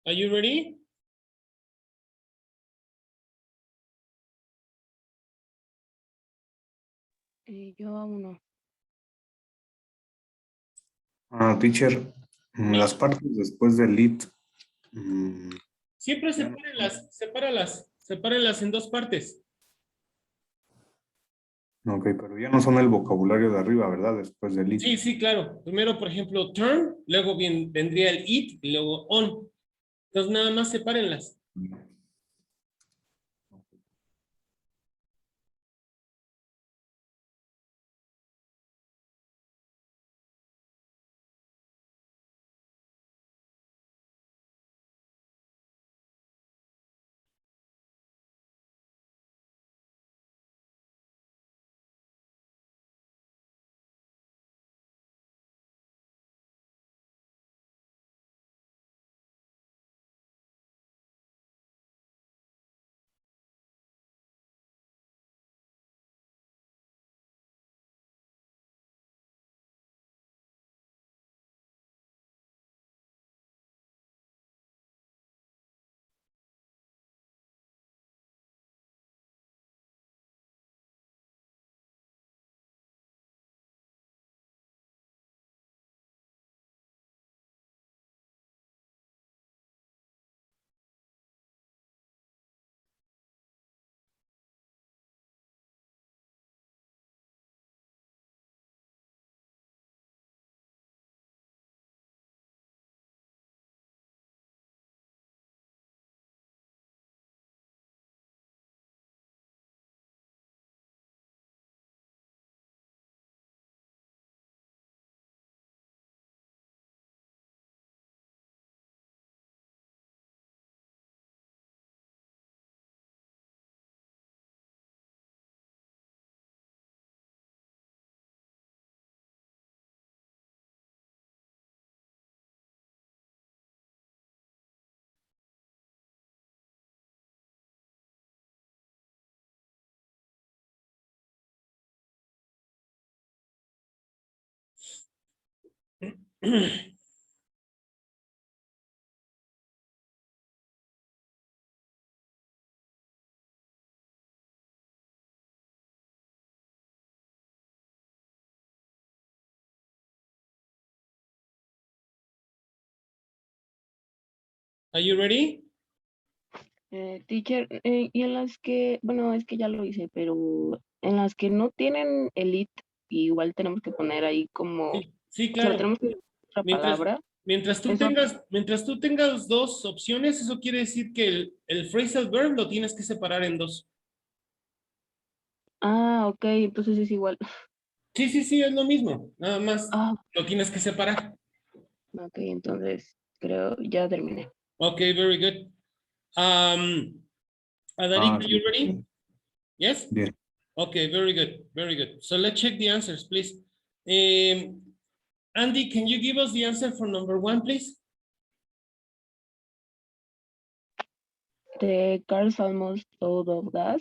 Are you ready? Yo aún no. Teacher, las partes después del lit. Siempre Ya no. sepáralas en dos partes. Ok, pero ya no son el vocabulario de arriba, ¿verdad? Después del lit. Sí, sí, claro. Primero, por ejemplo, turn, luego vendría el it y luego on. Entonces nada más sepárenlas. Are you ready? Teacher, y en las que, bueno, es que ya lo hice, pero en las que no tienen el it, igual tenemos que poner ahí como, Sí, sí, o sea, claro. tenemos que otra palabra. Mientras Eso, tú tengas dos opciones, eso quiere decir que el phrasal verb lo tienes que separar en dos. ok, entonces es igual. Sí, sí, sí, es lo mismo. Nada más Ah, lo tienes que separar. ok, entonces creo ya terminé. Okay, very good. Adarik, are you ready? Yes? Bien. Okay, very good, very good. So let's check the answers, please. Andy, can you give us the answer for number 1, please? The car's almost out of gas.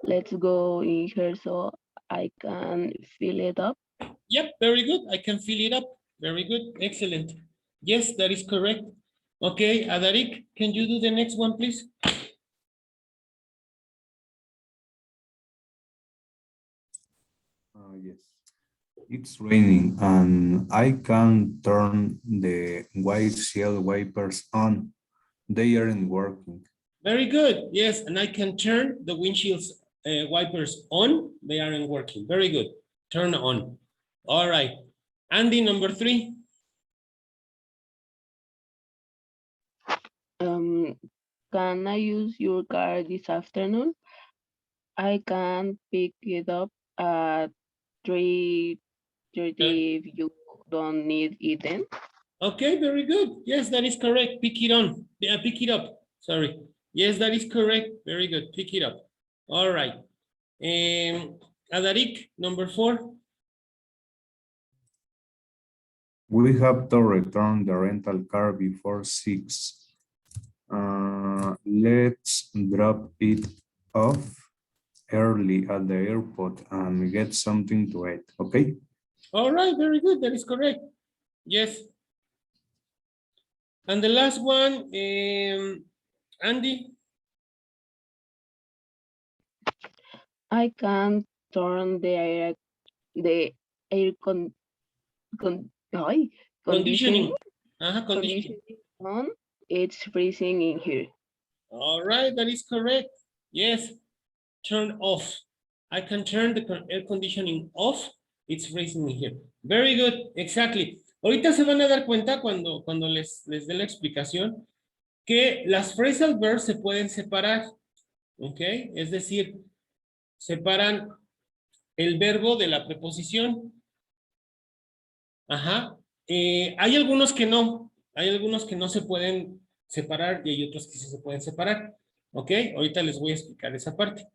Let's go in here so I can fill it up. Yep, very good. I can fill it up. Very good. Excellent. Yes, that is correct. Okay, Adarik, can you do the next one, please? Yes. It's raining and I can turn the windshield wipers on. They aren't working. Very good. Yes, and I can turn the windshield wipers on. They aren't working. Very good. Turn on. All right. Andy, number 3. Can I use your car this afternoon? I can pick it up at 3:30 if you don't need it then. Okay, very good. Yes, that is correct. Pick it on. Yeah, pick it up. Sorry. Yes, that is correct. Very good. Pick it up. All right. Adarik, number 4. We have to return the rental car before 6. Let's drop it off early at the airport and get something to eat, okay? All right, very good. That is correct. Yes. And the last one, Andy. I can turn the air ay, Conditioning. conditioning Conditioning. on. It's freezing in here. All right, that is correct. Yes, turn off. I can turn the air conditioning off. It's freezing in here. Very good, exactly. Ahorita se van a dar cuenta cuando les dé la explicación que las phrasal verbs se pueden separar. ¿Ok? Es decir, separan el verbo de la preposición. Ajá. Hay algunos que no. Hay algunos que no se pueden separar y hay otros que sí se pueden separar. ¿Ok? Ahorita les voy a explicar esa parte.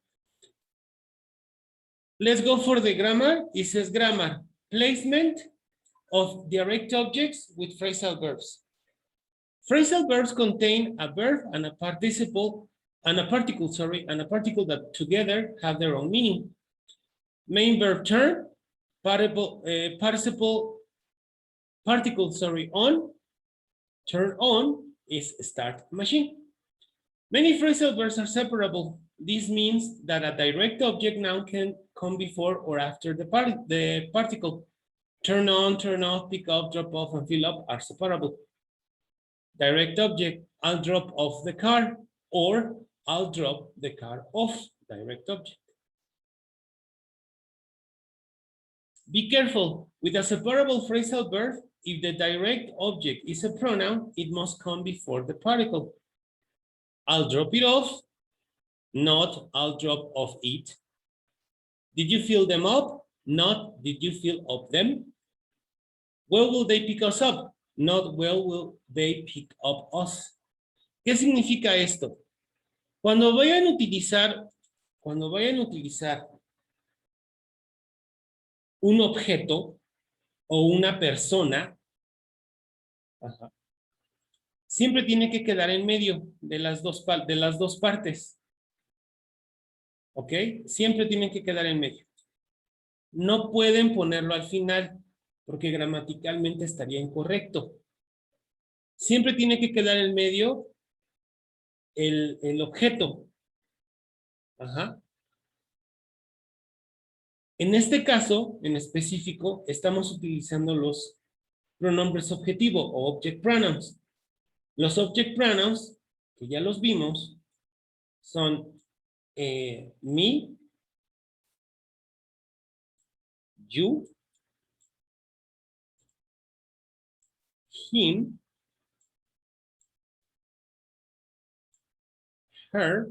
Let's go for the grammar. It says grammar. Placement of direct objects with phrasal verbs. Phrasal verbs contain a verb and a participle and a particle, that together have their own meaning. Main verb turn, participle, particle, on, turn on is start machine. Many phrasal verbs are separable. This means that a direct object noun can come before or after the particle. Turn on, turn off, pick up, drop off, and fill up are separable. Direct object, I'll drop off the car, or I'll drop the car off, direct object. Be careful, with a separable phrasal verb, if the direct object is a pronoun, it must come before the particle. I'll drop it off, not I'll drop off it. Did you fill them up? Not did you fill up them? Well, will they pick us up? Not well will they pick up us. ¿Qué significa esto? Cuando vayan a utilizar un objeto o una persona, siempre tiene que quedar en medio de las dos partes. ¿Ok? Siempre tienen que quedar en medio. No pueden ponerlo al final, porque gramaticalmente estaría incorrecto. Siempre tiene que quedar en medio el objeto. En este caso, en específico, estamos utilizando los pronombres objetivo o object pronouns. Los object pronouns, que ya los vimos, son me, you, him, her,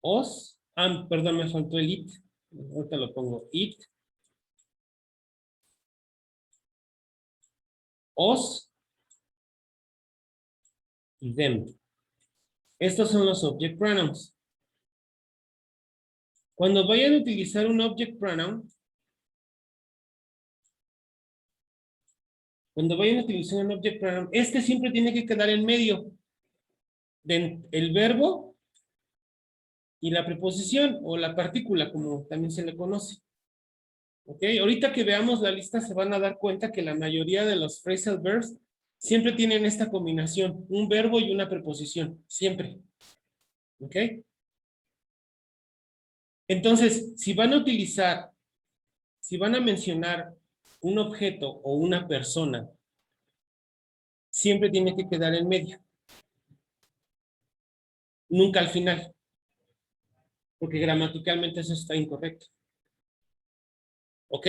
us, perdón, me faltó el it, ahorita lo pongo, it, us y them. Estos son los object pronouns. Cuando vayan a utilizar un object pronoun, este siempre tiene que quedar en medio del verbo y la preposición o la partícula, como también se le conoce. Ok, ahorita que veamos la lista se van a dar cuenta que la mayoría de los phrasal verbs siempre tienen esta combinación, un verbo y una preposición, siempre. Ok. Entonces, si van a mencionar un objeto o una persona, siempre tiene que quedar en medio. Nunca al final. Porque gramaticalmente eso está incorrecto. ¿Ok?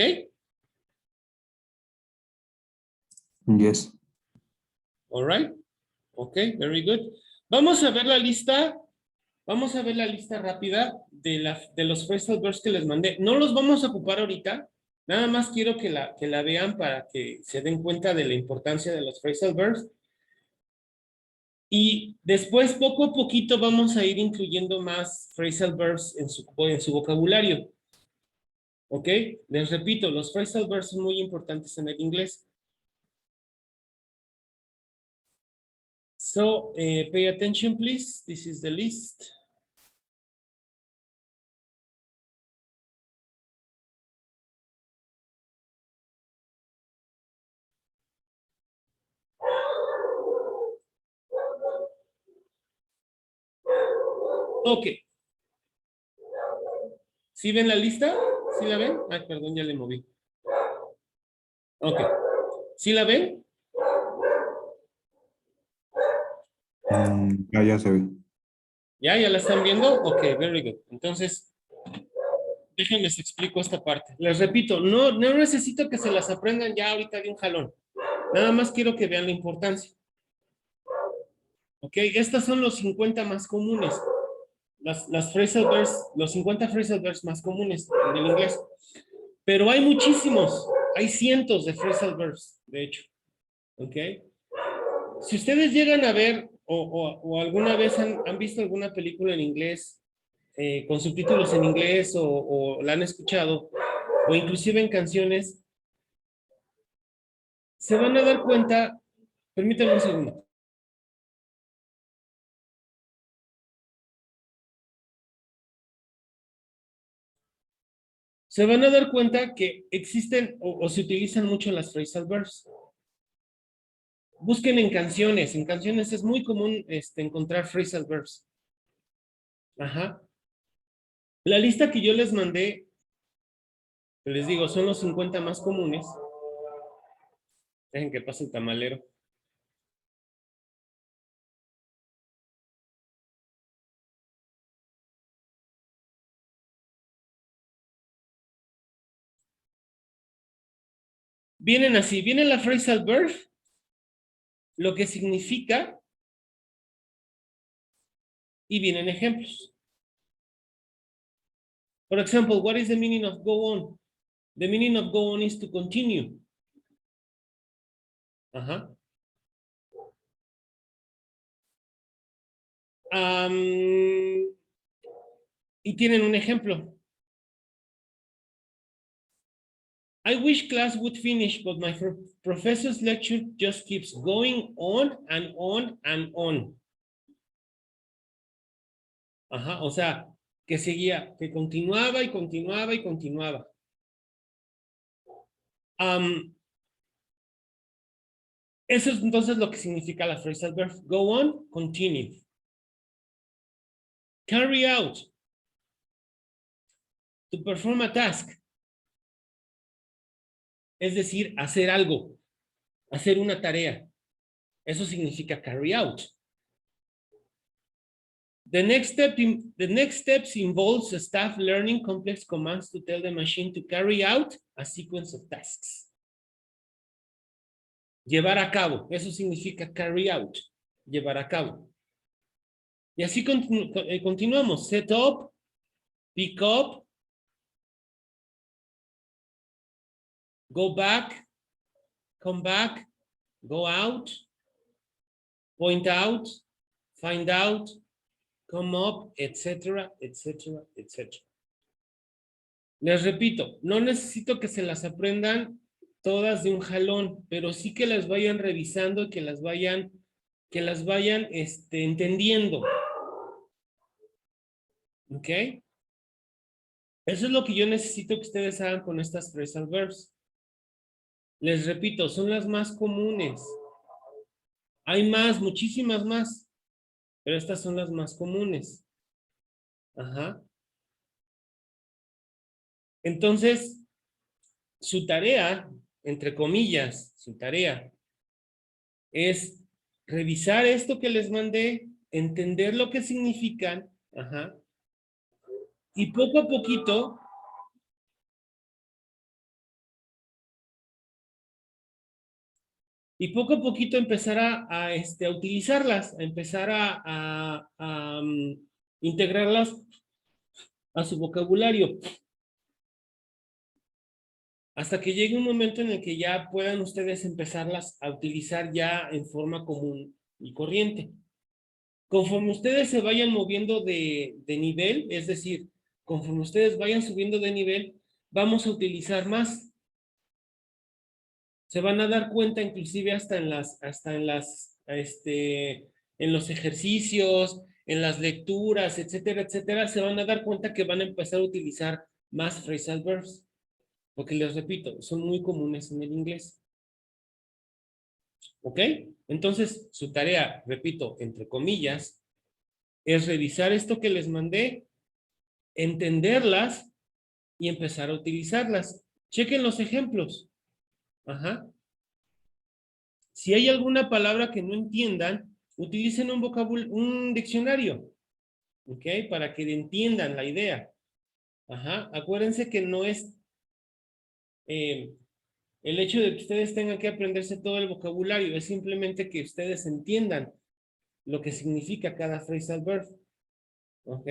Yes. All right. Ok, very good. Vamos a ver la lista rápida de los phrasal verbs que les mandé. No los vamos a ocupar ahorita. Nada más quiero que la vean para que se den cuenta de la importancia de los phrasal verbs. Y después, poco a poquito, vamos a ir incluyendo más phrasal verbs en su vocabulario. ¿Ok? Les repito, los phrasal verbs son muy importantes en el inglés. So, pay attention, please. This is the list. Ok. ¿Sí ven la lista? ¿Sí la ven? Ay, perdón, ya le moví. Ok. ¿Sí la ven? Ya se ve. ¿Ya? ¿Ya la están viendo? Ok, very good. Entonces, déjenles explico esta parte. Les repito, no necesito que se las aprendan ya ahorita de un jalón. Nada más quiero que vean la importancia. Ok, estas son los 50 más comunes. Las phrasal verbs, los 50 phrasal verbs más comunes en el inglés. Pero hay muchísimos, hay cientos de phrasal verbs, de hecho. ¿Ok? Si ustedes llegan a ver o alguna vez han visto alguna película en inglés con subtítulos en inglés o la han escuchado o inclusive en canciones, se van a dar cuenta, permítanme un segundo. Se van a dar cuenta que existen o se utilizan mucho las phrasal verbs. Busquen en canciones es muy común encontrar phrasal verbs. Ajá. La lista que yo les mandé, que les digo, son los 50 más comunes. Dejen que pase el tamalero. Vienen así, viene la phrasal verb, lo que significa, y vienen ejemplos. For example, what is the meaning of go on? The meaning of go on is to continue. Ajá. Y tienen un ejemplo. I wish class would finish, but my professor's lecture just keeps going on and on and on. Ajá, o sea, que seguía, que continuaba y continuaba y continuaba. Eso es entonces lo que significa la phrasal verb. Go on, continue. Carry out. To perform a task. Es decir, hacer algo. Hacer una tarea. Eso significa carry out. The next steps involves staff learning complex commands to tell the machine to carry out a sequence of tasks. Llevar a cabo. Eso significa carry out. Llevar a cabo. Y así continuamos. Set up, pick up, go back, come back, go out, point out, find out, come up, etcétera, etcétera, etcétera. Les repito, no necesito que se las aprendan todas de un jalón, pero sí que las vayan revisando y que las vayan entendiendo. ¿Ok? Eso es lo que yo necesito que ustedes hagan con estas phrasal verbs. Les repito, son las más comunes. Hay más, muchísimas más, pero estas son las más comunes. Ajá. Entonces, su tarea, entre comillas, su tarea es revisar esto que les mandé, entender lo que significan, ajá, y poco a poquito empezar a utilizarlas, a empezar a integrarlas a su vocabulario. Hasta que llegue un momento en el que ya puedan ustedes empezarlas a utilizar ya en forma común y corriente. Conforme ustedes se vayan moviendo de nivel, es decir, conforme ustedes vayan subiendo de nivel, vamos a utilizar más. Se van a dar cuenta inclusive hasta en los ejercicios, en las lecturas, etcétera, etcétera, se van a dar cuenta que van a empezar a utilizar más phrasal verbs. Porque les repito, son muy comunes en el inglés. ¿Ok? Entonces, su tarea, repito, entre comillas, es revisar esto que les mandé, entenderlas y empezar a utilizarlas. Chequen los ejemplos. Ajá. Si hay alguna palabra que no entiendan, utilicen un diccionario. ¿Ok? Para que entiendan la idea. Ajá. Acuérdense que no es el hecho de que ustedes tengan que aprenderse todo el vocabulario, es simplemente que ustedes entiendan lo que significa cada phrasal verb. ¿Ok?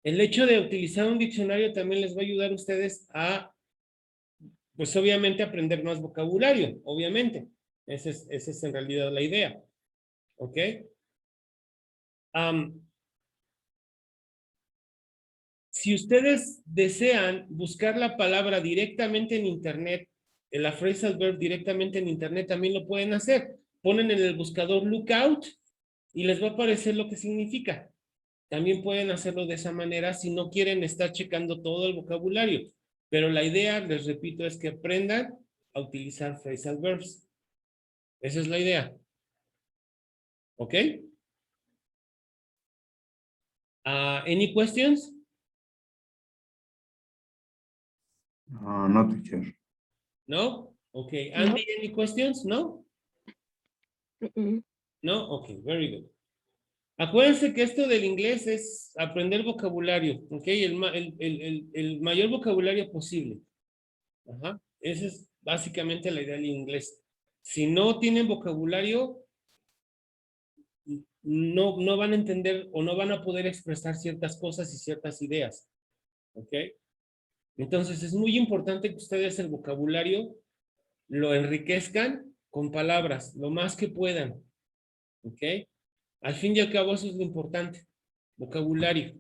El hecho de utilizar un diccionario también les va a ayudar a ustedes a, pues obviamente, aprender más vocabulario, obviamente. Esa es en realidad la idea. ¿Ok? Si ustedes desean buscar la palabra directamente en internet, la phrasal verb directamente en internet, también lo pueden hacer. Ponen en el buscador lookout y les va a aparecer lo que significa. También pueden hacerlo de esa manera si no quieren estar checando todo el vocabulario. Pero la idea, les repito, es que aprendan a utilizar phrasal verbs. Esa es la idea. ¿Ok? Any questions? No, teacher. No? Okay. No. Andy, any questions? No? Mm-mm. No? Okay, very good. Acuérdense que esto del inglés es aprender vocabulario, ¿ok? El mayor vocabulario posible. Ajá. Esa es básicamente la idea del inglés. Si no tienen vocabulario, no van a entender o no van a poder expresar ciertas cosas y ciertas ideas. ¿Ok? Entonces es muy importante que ustedes el vocabulario lo enriquezcan con palabras, lo más que puedan. ¿Ok? Al fin y al cabo eso es lo importante. Vocabulario.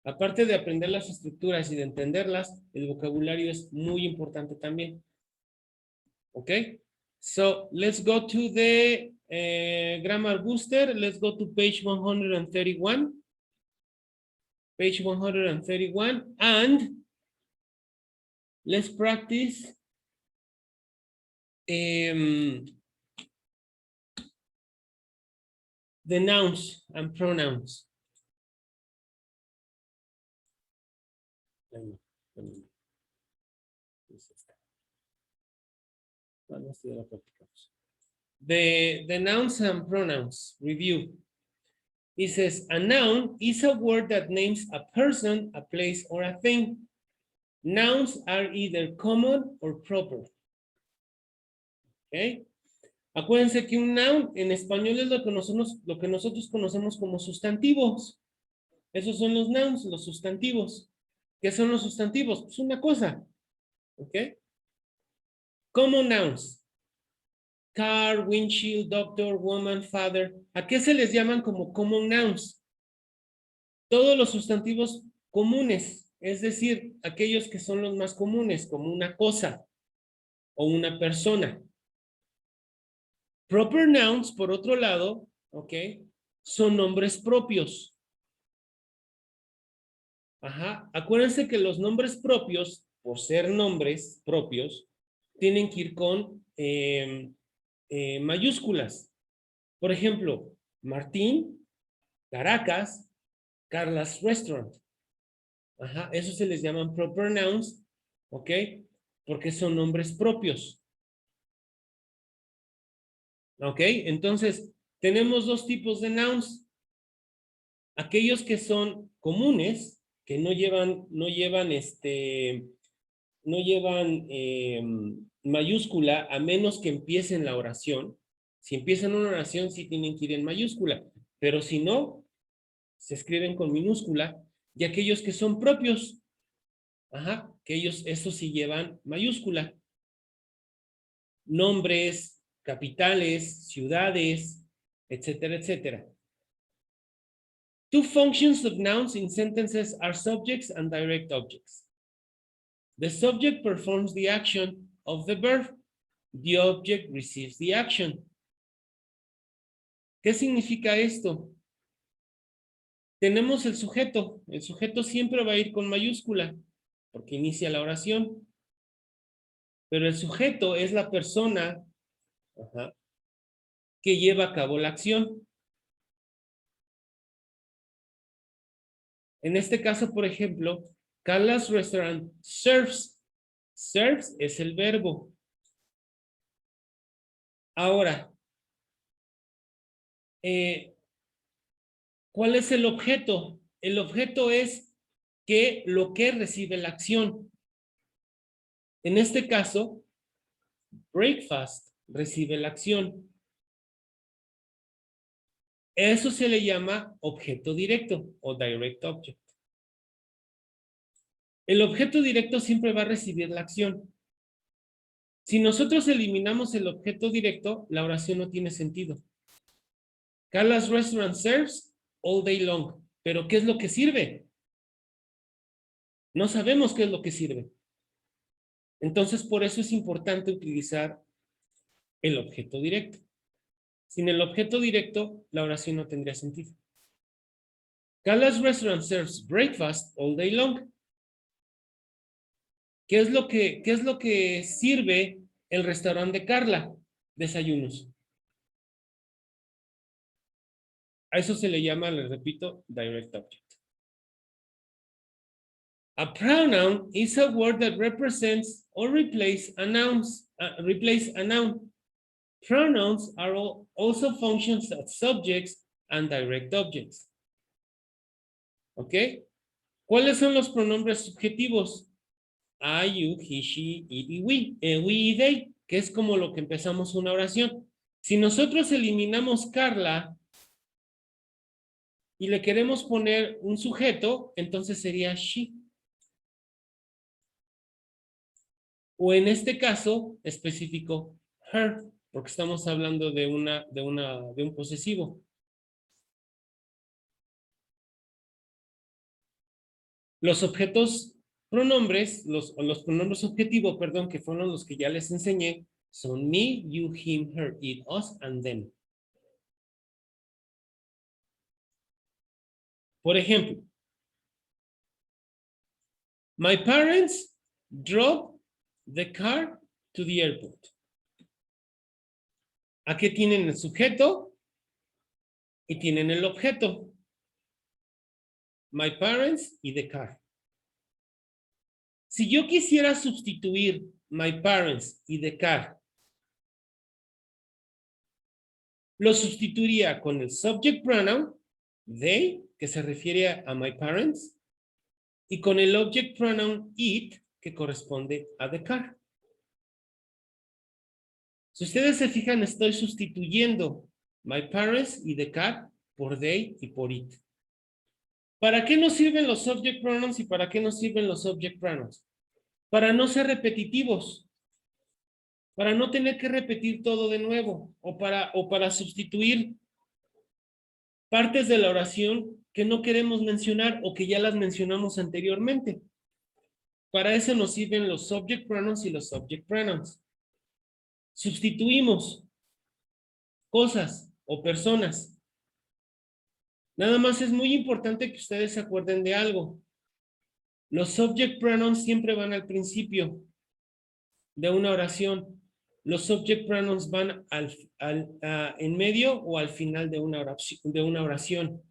Aparte de aprender las estructuras y de entenderlas, el vocabulario es muy importante también. ¿Ok? So, let's go to the grammar booster. Let's go to page 131. Page 131. And let's practice the nouns and pronouns. The nouns and pronouns review. It says a noun is a word that names a person, a place, or a thing. Nouns are either common or proper. ¿Ok? Acuérdense que un noun en español es lo que nosotros conocemos como sustantivos. Esos son los nouns, los sustantivos. ¿Qué son los sustantivos? Pues una cosa. ¿Ok? Common nouns. Car, windshield, doctor, woman, father. ¿A qué se les llaman como common nouns? Todos los sustantivos comunes, es decir, aquellos que son los más comunes, como una cosa o una persona. Proper nouns, por otro lado, ¿ok? Son nombres propios. Ajá. Acuérdense que los nombres propios, por ser nombres propios, tienen que ir con mayúsculas. Por ejemplo, Martín, Caracas, Carla's Restaurant. Ajá. Esos se les llaman proper nouns, ¿ok? Porque son nombres propios. ¿Ok? Entonces, tenemos dos tipos de nouns. Aquellos que son comunes, que no llevan mayúscula a menos que empiecen la oración. Si empiezan una oración, sí tienen que ir en mayúscula. Pero si no, se escriben con minúscula. Y aquellos que son propios, ajá, que esos sí llevan mayúscula. Nombres, capitales, ciudades, etcétera, etcétera. Two functions of nouns in sentences are subjects and direct objects. The subject performs the action of the verb. The object receives the action. ¿Qué significa esto? Tenemos el sujeto. El sujeto siempre va a ir con mayúscula porque inicia la oración. Pero el sujeto es la persona Ajá, que lleva a cabo la acción. En este caso, por ejemplo, Carla's Restaurant serves. Serves es el verbo. Ahora, ¿cuál es el objeto? El objeto es que lo que recibe la acción. En este caso, breakfast recibe la acción. Eso se le llama objeto directo o direct object. El objeto directo siempre va a recibir la acción. Si nosotros eliminamos el objeto directo, la oración no tiene sentido. Carla's Restaurant serves all day long. ¿Pero qué es lo que sirve? No sabemos qué es lo que sirve. Entonces, por eso es importante utilizar el objeto directo. Sin el objeto directo, la oración no tendría sentido. Carla's Restaurant serves breakfast all day long. ¿Qué es lo que sirve el restaurante de Carla? Desayunos. A eso se le llama, les repito, direct object. A pronoun is a word that represents or replaces a noun. Pronouns are also functions as subjects and direct objects. ¿Ok? ¿Cuáles son los pronombres subjetivos? I, you, he, she, it y we. We y they, que es como lo que empezamos una oración. Si nosotros eliminamos Carla y le queremos poner un sujeto, entonces sería she. O en este caso específico, her, porque estamos hablando de un posesivo. Los objetos pronombres, los pronombres objetivos, perdón, que fueron los que ya les enseñé, son me, you, him, her, it, us, and them. Por ejemplo, my parents drove the car to the airport. Aquí tienen el sujeto y tienen el objeto. My parents y the car. Si yo quisiera sustituir my parents y the car, lo sustituiría con el subject pronoun, they, que se refiere a my parents, y con el object pronoun it, que corresponde a the car. Si ustedes se fijan, estoy sustituyendo my parents y the car por they y por it. ¿Para qué nos sirven los subject pronouns y para qué nos sirven los object pronouns? Para no ser repetitivos, para no tener que repetir todo de nuevo, o para sustituir partes de la oración que no queremos mencionar o que ya las mencionamos anteriormente. Para eso nos sirven los subject pronouns y los object pronouns. Sustituimos cosas o personas. Nada más es muy importante que ustedes se acuerden de algo. Los subject pronouns siempre van al principio de una oración. Los subject pronouns van en medio o al final de una oración.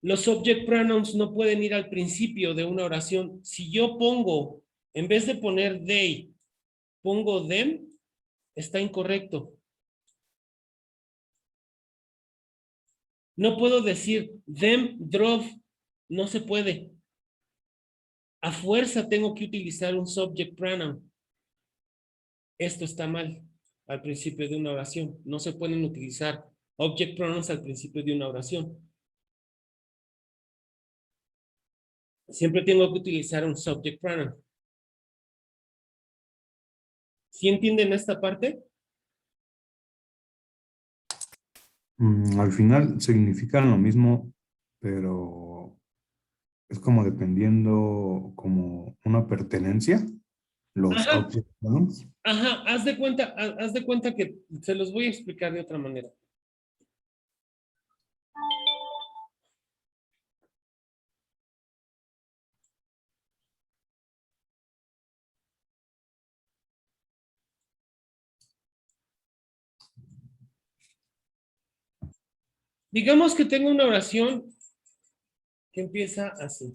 Los subject pronouns no pueden ir al principio de una oración. Si yo pongo, en vez de poner they, pongo them, está incorrecto. No puedo decir them drove, no se puede. A fuerza tengo que utilizar un subject pronoun. Esto está mal al principio de una oración. No se pueden utilizar object pronouns al principio de una oración. Siempre tengo que utilizar un subject pronoun. ¿Sí entienden esta parte? Al final significan lo mismo, pero es como dependiendo como una pertenencia, los Ajá. object pronouns. Ajá, haz de cuenta que se los voy a explicar de otra manera. Digamos que tengo una oración que empieza así.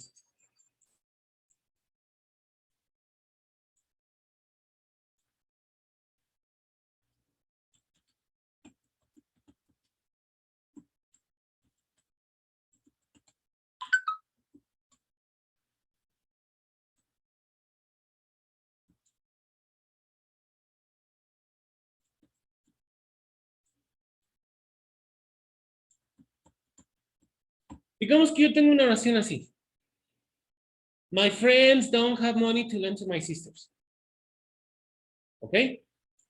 Digamos que yo tengo una oración así. My friends don't have money to lend to my sisters. ¿Ok?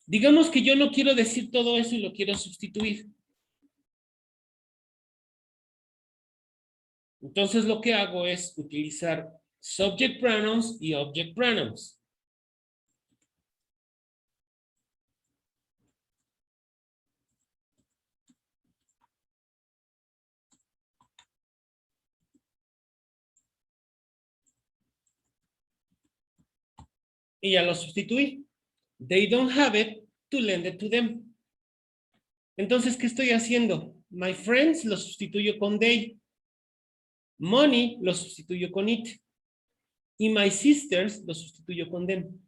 Digamos que yo no quiero decir todo eso y lo quiero sustituir. Entonces lo que hago es utilizar subject pronouns y object pronouns. Y ya lo sustituí. They don't have it to lend it to them. Entonces, ¿qué estoy haciendo? My friends lo sustituyo con they. Money lo sustituyo con it. Y my sisters lo sustituyo con them.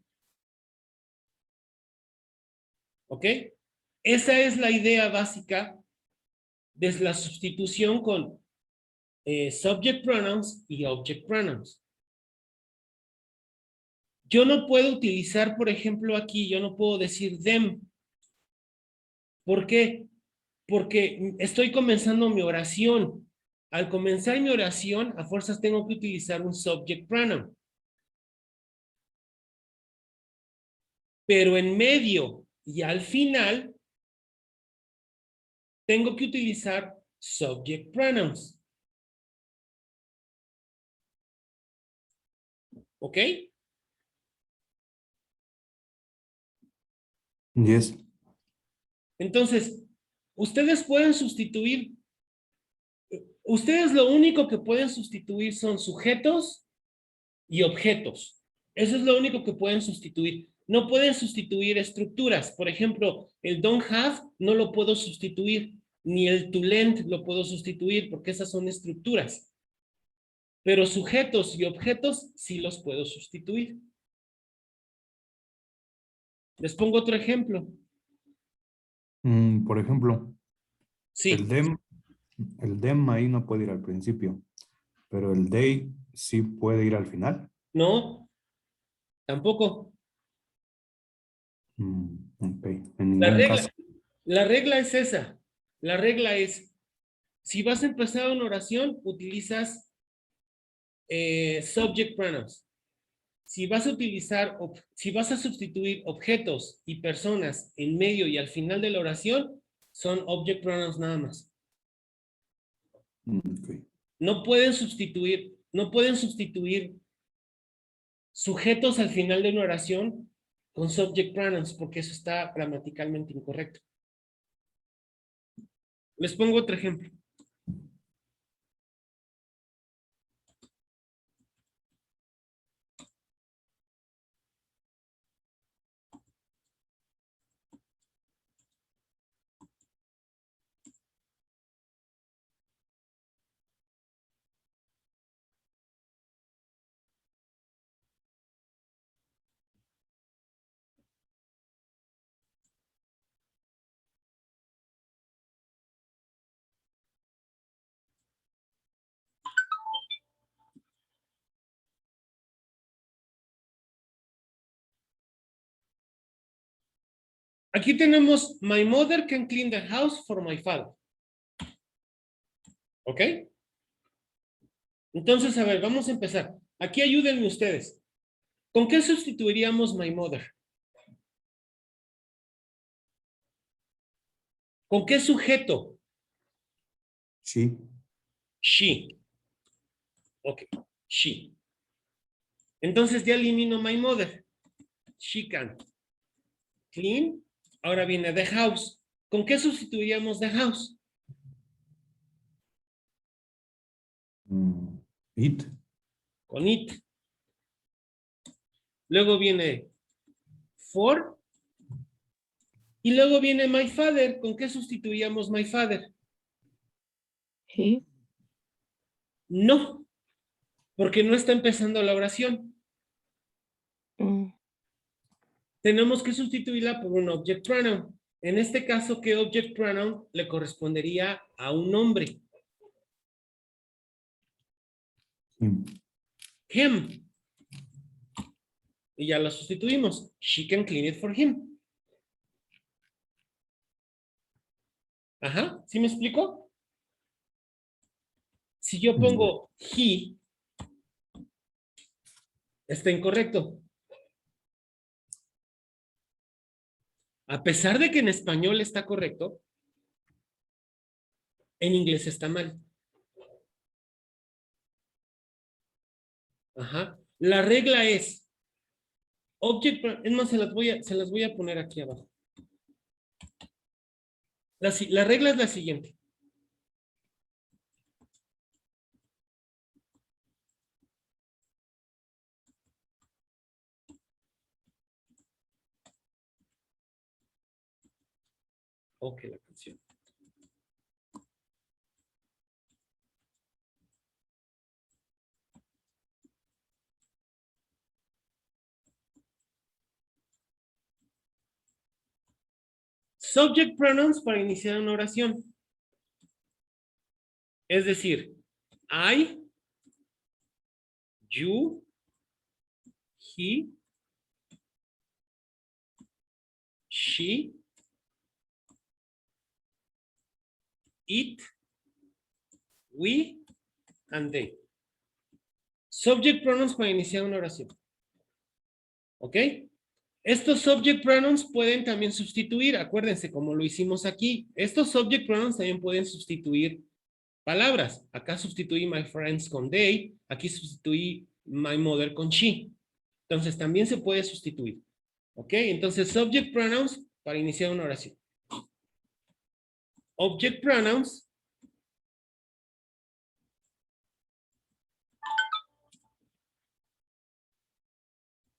¿Ok? Esa es la idea básica de la sustitución con subject pronouns y object pronouns. Yo no puedo utilizar, por ejemplo, aquí, yo no puedo decir them. ¿Por qué? Porque estoy comenzando mi oración. Al comenzar mi oración, a fuerzas tengo que utilizar un subject pronoun. Pero en medio y al final, tengo que utilizar subject pronouns. ¿Ok? Yes. Entonces, ustedes pueden sustituir, ustedes lo único que pueden sustituir son sujetos y objetos. Eso es lo único que pueden sustituir. No pueden sustituir estructuras. Por ejemplo, el don't have no lo puedo sustituir, ni el to lend lo puedo sustituir, porque esas son estructuras. Pero sujetos y objetos sí los puedo sustituir. Les pongo otro ejemplo. Por ejemplo, Sí. el them ahí no puede ir al principio, pero el they sí puede ir al final. No, tampoco. Ok, en ningún caso. La regla es esa. La regla es, si vas a empezar una oración, utilizas subject pronouns. Si vas a sustituir objetos y personas en medio y al final de la oración, son object pronouns nada más. Ok. No pueden sustituir sujetos al final de una oración con subject pronouns, porque eso está gramaticalmente incorrecto. Les pongo otro ejemplo. Aquí tenemos, my mother can clean the house for my father. ¿Ok? Entonces, a ver, vamos a empezar. Aquí ayúdenme ustedes. ¿Con qué sustituiríamos my mother? ¿Con qué sujeto? Sí. She. Ok, she. Entonces ya elimino my mother. She can clean. Ahora viene the house. ¿Con qué sustituiríamos the house? It. Con it. Luego viene for. Y luego viene my father. ¿Con qué sustituiríamos my father? He. No, porque no está empezando la oración. Mm, Tenemos que sustituirla por un object pronoun. En este caso, ¿qué object pronoun le correspondería a un nombre? Him. Him. Y ya lo sustituimos. She can clean it for him. Ajá, ¿sí me explico? Si yo pongo he, está incorrecto. A pesar de que en español está correcto, en inglés está mal. Ajá. La regla es object, es más, se las voy a poner aquí abajo. La regla es la siguiente. Ok, la canción. Subject pronouns para iniciar una oración. Es decir, I, you, he, she, it, we, and they. Subject pronouns para iniciar una oración. ¿Ok? Estos subject pronouns pueden también sustituir, acuérdense, como lo hicimos aquí. Estos subject pronouns también pueden sustituir palabras. Acá sustituí my friends con they, aquí sustituí my mother con she. Entonces también se puede sustituir. ¿Ok? Entonces subject pronouns para iniciar una oración. Object pronouns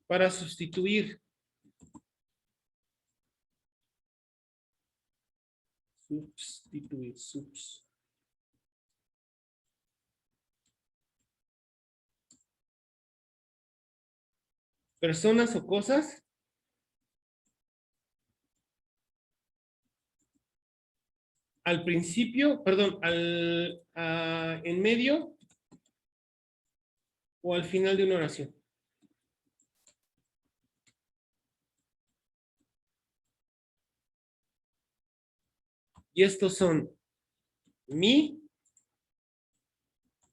para sustituir. Sustituir, subs. Personas o cosas. Al principio, perdón, en medio o al final de una oración. Y estos son me,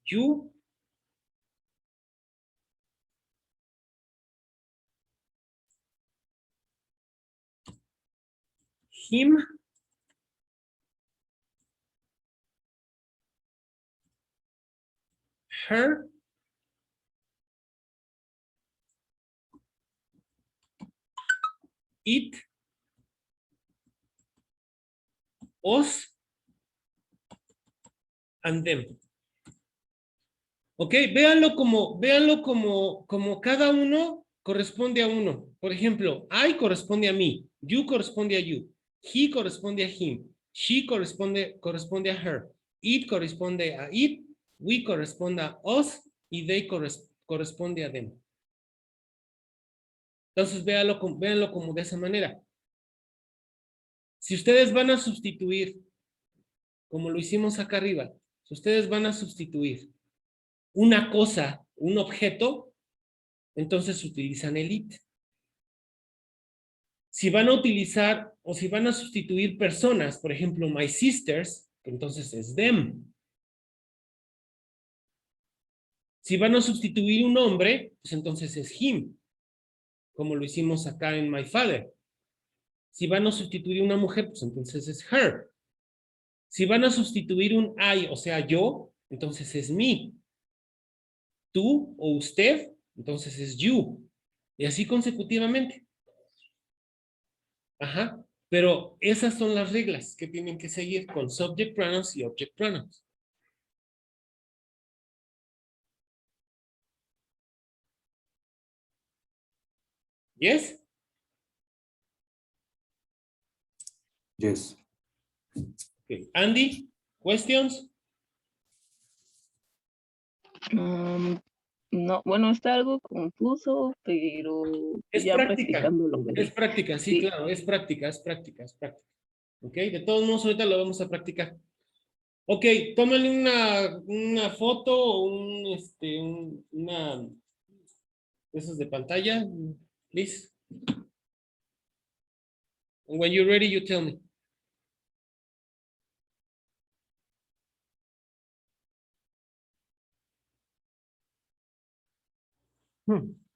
you, him, her, it, us, and them. Ok, véanlo como cada uno corresponde a uno. Por ejemplo, I corresponde a mí, you corresponde a you, he corresponde a him, she corresponde a her, it corresponde a it, we corresponde a us y they corresponde a them. Entonces véanlo como de esa manera. Si ustedes van a sustituir, como lo hicimos acá arriba, si ustedes van a sustituir una cosa, un objeto, entonces utilizan el it. Si van a utilizar o si van a sustituir personas, por ejemplo, my sisters, entonces es them. Si van a sustituir un hombre, pues entonces es him, como lo hicimos acá en my father. Si van a sustituir una mujer, pues entonces es her. Si van a sustituir un I, o sea, yo, entonces es me. Tú o usted, entonces es you. Y así consecutivamente. Ajá. Pero esas son las reglas que tienen que seguir con subject pronouns y object pronouns. ¿Yes? Yes. Okay. Andy, questions? No, bueno, está algo confuso, pero Es ya práctica. practicando lo Es veré. práctica, sí, Sí. claro, es práctica, es práctica, es práctica. ¿Ok? De todos modos, ahorita lo vamos a practicar. Ok, tómale una foto o una de esos de pantalla, please. And when you're ready, you tell me. Hmm.